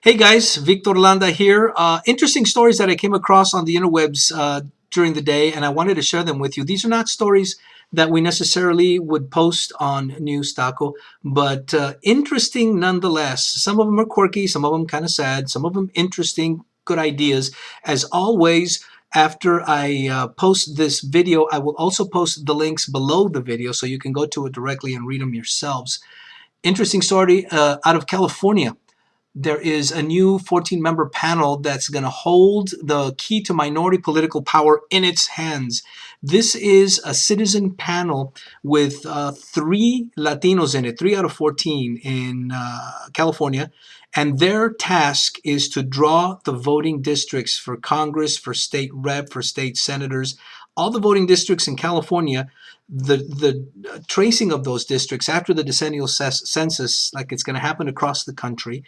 Hey guys, Victor Landa here. Interesting stories that I came across on the interwebs during the day, and I wanted to share them with you. These are not stories that we necessarily would post on News Taco, but interesting nonetheless. Some of them are quirky, some of them kind of sad, some of them interesting, good ideas. As always, after I post this video, I will also post the links below the video so you can go to it directly and read them yourselves. Interesting story out of California. There is a new 14-member panel that's going to hold the key to minority political power in its hands. This is a citizen panel with 3 Latinos in it, 3 out of 14 in California. And their task is to draw the voting districts for Congress, for state rep, for state senators, all the voting districts in California. The tracing of those districts after the decennial census, like it's going to happen across the country,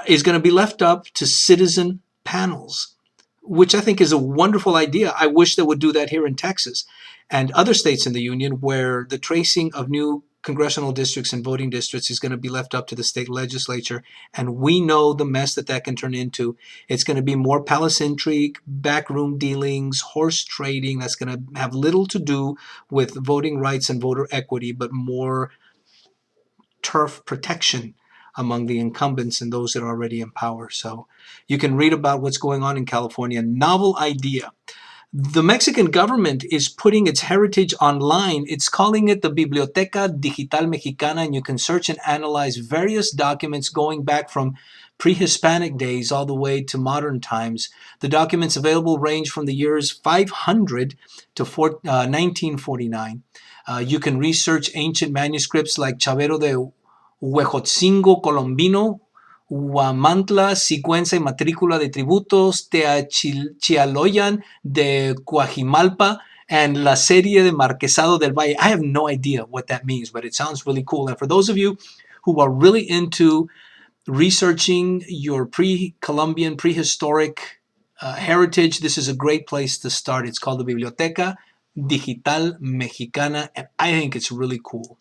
is going to be left up to citizen panels, which I think is a wonderful idea. I wish they would do that here in Texas and other states in the union where the tracing of new congressional districts and voting districts is going to be left up to the state legislature. And we know the mess that that can turn into. It's going to be more palace intrigue, backroom dealings, horse trading. That's going to have little to do with voting rights and voter equity, but more turf protection among the incumbents and those that are already in power. So you can read about what's going on in California. Novel idea. The Mexican government is putting its heritage online. It's calling it the Biblioteca Digital Mexicana, and you can search and analyze various documents going back from pre-Hispanic days all the way to modern times. The documents available range from the years 500 to 1949. You can research ancient manuscripts like Chavero de Huejotzingo Colombino, Huamantla, Secuencia y Matrícula de Tributos, Teachialoyan de Coajimalpa, and La Serie de Marquesado del Valle. I have no idea what that means, but it sounds really cool. And for those of you who are really into researching your pre-Columbian, prehistoric heritage, this is a great place to start. It's called the Biblioteca Digital Mexicana, and I think it's really cool.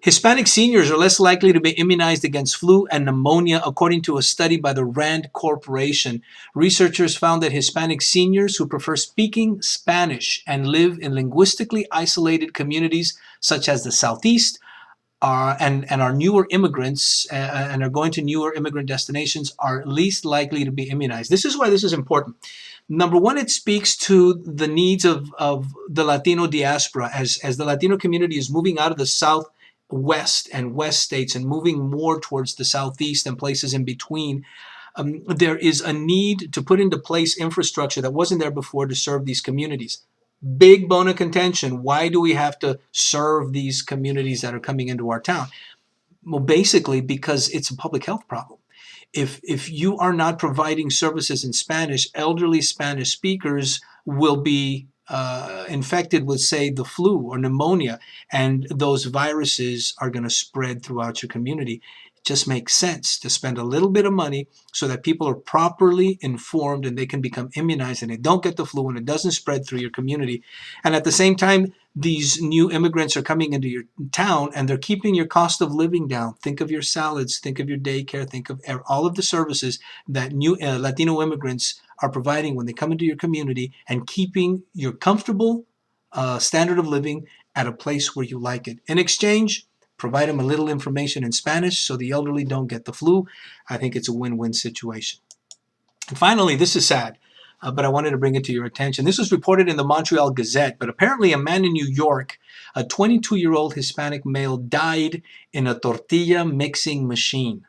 Hispanic seniors are less likely to be immunized against flu and pneumonia, according to a study by the RAND Corporation. Researchers found that Hispanic seniors who prefer speaking Spanish and live in linguistically isolated communities such as the Southeast and are newer immigrants and are going to newer immigrant destinations are least likely to be immunized. This is why this is important. Number one, it speaks to the needs of the Latino diaspora as the Latino community is moving out of the Southwest and West states and moving more towards the Southeast and places in between. There is a need to put into place infrastructure that wasn't there before to serve these communities. Big bone of contention. Why do we have to serve these communities that are coming into our town? Well, basically because it's a public health problem. If you are not providing services in Spanish, elderly Spanish speakers will be infected with, say, the flu or pneumonia, and those viruses are going to spread throughout your community. It just makes sense to spend a little bit of money so that people are properly informed and they can become immunized and they don't get the flu and it doesn't spread through your community. And at the same time, these new immigrants are coming into your town and they're keeping your cost of living down. Think of your salads, think of your daycare, think of all of the services that new Latino immigrants are providing when they come into your community and keeping your comfortable standard of living at a place where you like it. In exchange, provide them a little information in Spanish so the elderly don't get the flu. I think it's a win-win situation. And finally, this is sad, but I wanted to bring it to your attention. This was reported in the Montreal Gazette, but apparently a man in New York, a 22-year-old Hispanic male, died in a tortilla mixing machine.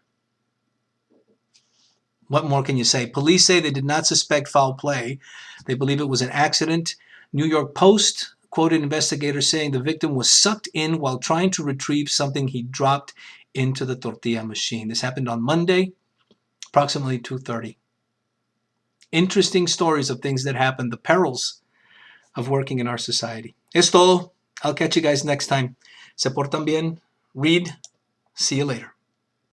What more can you say? Police say they did not suspect foul play. They believe it was an accident. New York Post quoted investigators saying the victim was sucked in while trying to retrieve something he dropped into the tortilla machine. This happened on Monday, approximately 2:30. Interesting stories of things that happen, the perils of working in our society. Es todo. I'll catch you guys next time. Se portan bien. Read. See you later.